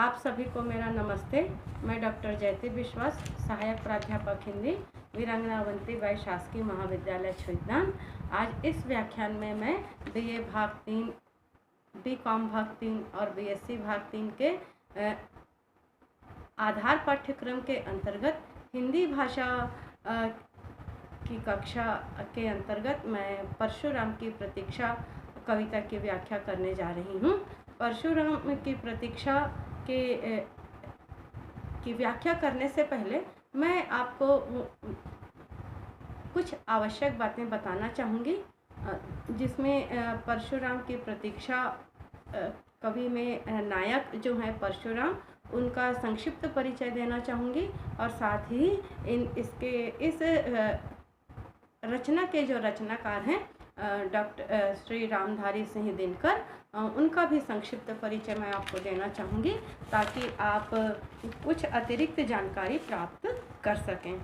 आप सभी को मेरा नमस्ते। मैं डॉक्टर जयती विश्वास, सहायक प्राध्यापक हिंदी, वीरांगना अवंतीबाई शासकीय महाविद्यालय छुईदान। आज इस व्याख्यान में मैं BA भाग 3, BCom भाग 3 और BSc भाग 3 के आधार पाठ्यक्रम के अंतर्गत हिंदी भाषा की कक्षा के अंतर्गत मैं परशुराम की प्रतीक्षा कविता की व्याख्या करने जा रही हूँ। परशुराम की प्रतीक्षा की व्याख्या करने से पहले मैं आपको कुछ आवश्यक बातें बताना चाहूँगी, जिसमें परशुराम की प्रतीक्षा कवि में नायक जो हैं परशुराम, उनका संक्षिप्त परिचय देना चाहूँगी और साथ ही इस रचना के जो रचनाकार हैं डॉक्टर श्री रामधारी सिंह दिनकर, उनका भी संक्षिप्त परिचय मैं आपको देना चाहूँगी ताकि आप कुछ अतिरिक्त जानकारी प्राप्त कर सकें।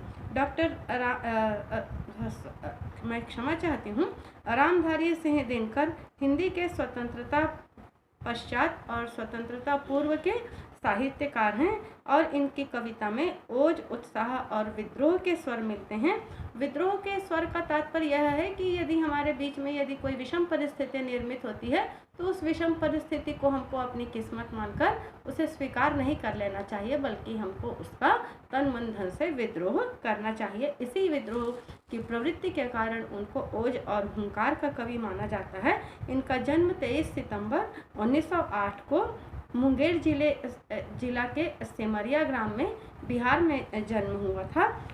मैं क्षमा चाहती हूँ। रामधारी सिंह दिनकर हिंदी के स्वतंत्रता पश्चात और स्वतंत्रता पूर्व के साहित्यकार हैं और इनकी कविता में ओज, उत्साह और विद्रोह के स्वर मिलते हैं। विद्रोह के स्वर का तात्पर्य यह है कि यदि हमारे बीच में यदि कोई विषम परिस्थिति निर्मित होती है तो उस विषम परिस्थिति को हमको अपनी किस्मत मानकर उसे स्वीकार नहीं कर लेना चाहिए, बल्कि हमको उसका तन मन धन से विद्रोह करना चाहिए। इसी विद्रोह की प्रवृत्ति के कारण उनको ओज और हुंकार का कवि माना जाता है। इनका जन्म 23 सितंबर 1908 को मुंगेर जिला के सेमरिया ग्राम में बिहार में जन्म हुआ था।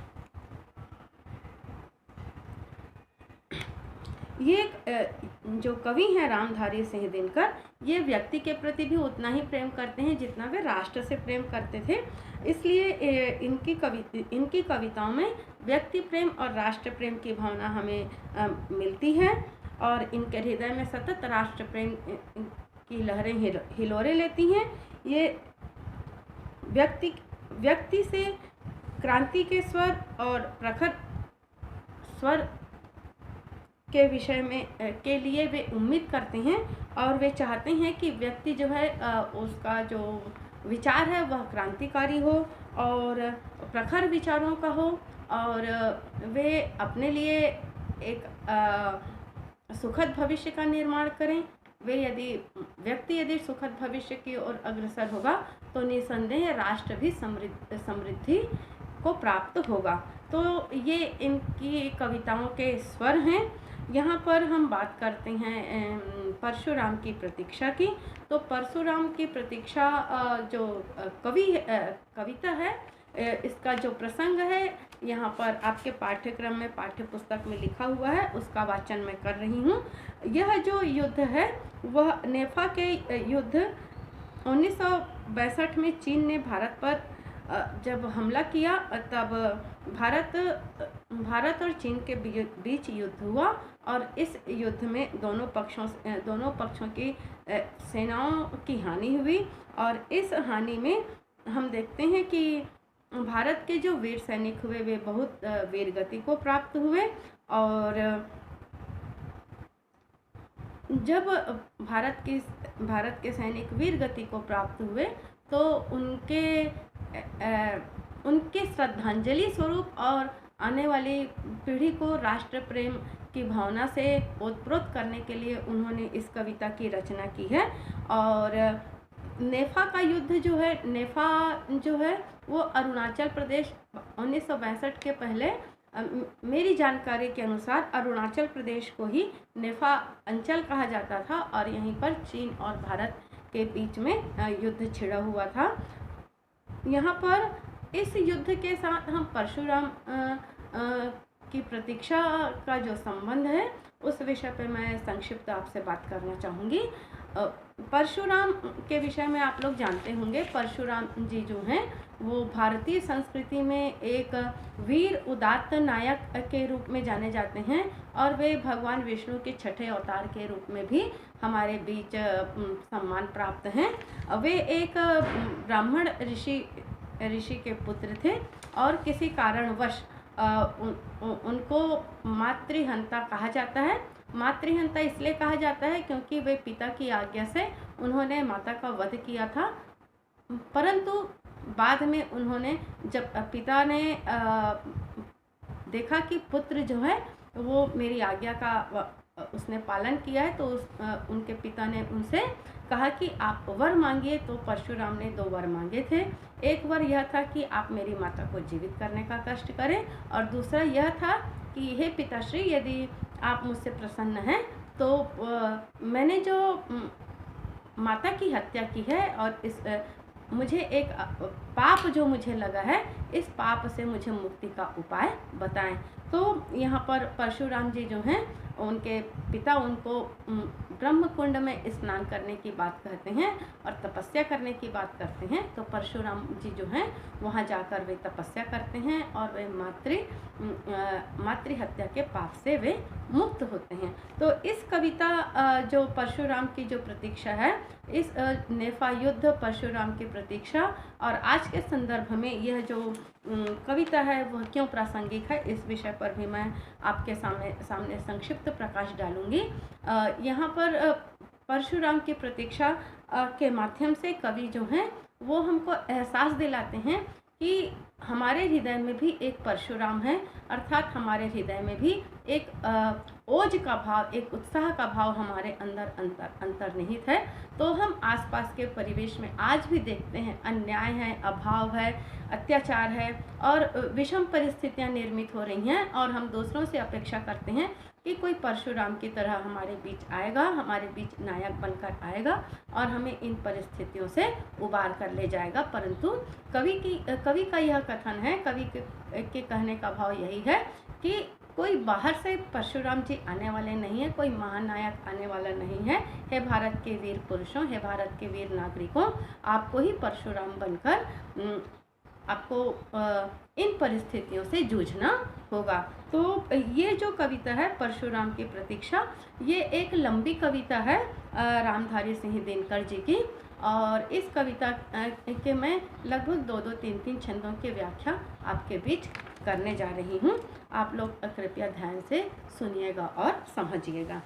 ये जो कवि हैं रामधारी सिंह दिनकर, ये व्यक्ति के प्रति भी उतना ही प्रेम करते हैं जितना वे राष्ट्र से प्रेम करते थे। इसलिए इनकी कविताओं में व्यक्ति प्रेम और राष्ट्र प्रेम की भावना हमें मिलती है और इनके हृदय में सतत राष्ट्र प्रेम की लहरें हिलोरे लेती हैं। ये व्यक्ति से क्रांति के स्वर और प्रखर स्वर के विषय में के लिए वे उम्मीद करते हैं और वे चाहते हैं कि व्यक्ति जो है उसका जो विचार है वह क्रांतिकारी हो और प्रखर विचारों का हो और वे अपने लिए एक सुखद भविष्य का निर्माण करें। व्यक्ति यदि सुखद भविष्य की ओर अग्रसर होगा तो निसंदेह राष्ट्र भी समृद्धि को प्राप्त होगा। तो ये इनकी कविताओं के स्वर हैं। यहाँ पर हम बात करते हैं परशुराम की प्रतीक्षा की। तो परशुराम की प्रतीक्षा जो कविता है, इसका जो प्रसंग है यहाँ पर आपके पाठ्यक्रम में पाठ्य पुस्तक में लिखा हुआ है, उसका वाचन मैं कर रही हूँ। यह जो युद्ध है वह नेफा के युद्ध 1962 में चीन ने भारत पर जब हमला किया, तब भारत और चीन के बीच युद्ध हुआ और इस युद्ध में दोनों पक्षों की सेनाओं की हानि हुई और इस हानि में हम देखते हैं कि भारत के जो वीर सैनिक हुए वे बहुत वीरगति को प्राप्त हुए और जब भारत के सैनिक वीरगति को प्राप्त हुए तो उनके श्रद्धांजलि स्वरूप और आने वाली पीढ़ी को राष्ट्र प्रेम की भावना से ओतप्रोत करने के लिए उन्होंने इस कविता की रचना की है। और नेफा का युद्ध जो है वो अरुणाचल प्रदेश 1962 के पहले मेरी जानकारी के अनुसार अरुणाचल प्रदेश को ही नेफा अंचल कहा जाता था और यहीं पर चीन और भारत के बीच में युद्ध छिड़ा हुआ था। यहाँ पर इस युद्ध के साथ हम परशुराम की प्रतीक्षा का जो संबंध है उस विषय पर मैं संक्षिप्त आपसे बात करना चाहूँगी। परशुराम के विषय में आप लोग जानते होंगे, परशुराम जी जो हैं वो भारतीय संस्कृति में एक वीर उदात्त नायक के रूप में जाने जाते हैं और वे भगवान विष्णु के छठे अवतार के रूप में भी हमारे बीच सम्मान प्राप्त हैं। वे एक ब्राह्मण ऋषि के पुत्र थे और किसी कारणवश उनको मातृहंता कहा जाता है। मातृहंता इसलिए कहा जाता है क्योंकि वे पिता की आज्ञा से उन्होंने माता का वध किया था परंतु बाद में उन्होंने, जब पिता ने देखा कि पुत्र जो है वो मेरी आज्ञा का उसने पालन किया है, तो उनके पिता ने उनसे कहा कि आप वर मांगिए। तो परशुराम ने 2 वर मांगे थे। एक वर यह था कि आप मेरी माता को जीवित करने का कष्ट करें, और दूसरा यह था कि हे पिताश्री, यदि आप मुझसे प्रसन्न हैं तो मैंने जो माता की हत्या की है और इस मुझे एक पाप जो मुझे लगा है, इस पाप से मुझे मुक्ति का उपाय बताएं। तो यहाँ पर परशुराम जी जो हैं, उनके पिता उनको ब्रह्म कुंड में स्नान करने की बात कहते हैं और तपस्या करने की बात करते हैं। तो परशुराम जी जो हैं वहाँ जाकर वे तपस्या करते हैं और वे मातृ हत्या के पाप से वे मुक्त होते हैं। तो इस कविता जो परशुराम की जो प्रतीक्षा है, इस नेफा युद्ध परशुराम की प्रतीक्षा और आज के संदर्भ में यह जो कविता है वह क्यों प्रासंगिक है, इस विषय पर भी मैं आपके सामने संक्षिप्त प्रकाश डालूंगी। यहाँ पर परशुराम की प्रतीक्षा के माध्यम से कवि जो हैं वो हमको एहसास दिलाते हैं कि हमारे हृदय में भी एक परशुराम है, अर्थात हमारे हृदय में भी एक ओज का भाव, एक उत्साह का भाव हमारे अंदर अंतर्निहित है। तो हम आसपास के परिवेश में आज भी देखते हैं अन्याय है, अभाव है, अत्याचार है और विषम परिस्थितियां निर्मित हो रही हैं, और हम दूसरों से अपेक्षा करते हैं कि कोई परशुराम की तरह हमारे बीच आएगा, हमारे बीच नायक बनकर आएगा और हमें इन परिस्थितियों से उबार कर ले जाएगा। परंतु कवि का यह कथन है, कवि के कहने का भाव यही है कि कोई बाहर से परशुराम जी आने वाले नहीं है, कोई महानायक आने वाला नहीं है। हे भारत के वीर पुरुषों, हे भारत के वीर नागरिकों, आपको ही परशुराम बनकर आपको इन परिस्थितियों से जूझना होगा। तो ये जो कविता है परशुराम की प्रतीक्षा, ये एक लंबी कविता है रामधारी सिंह दिनकर जी की, और इस कविता के मैं लगभग 2-2, 3-3 छंदों की व्याख्या आपके बीच करने जा रही हूँ। आप लोग कृपया ध्यान से सुनिएगा और समझिएगा।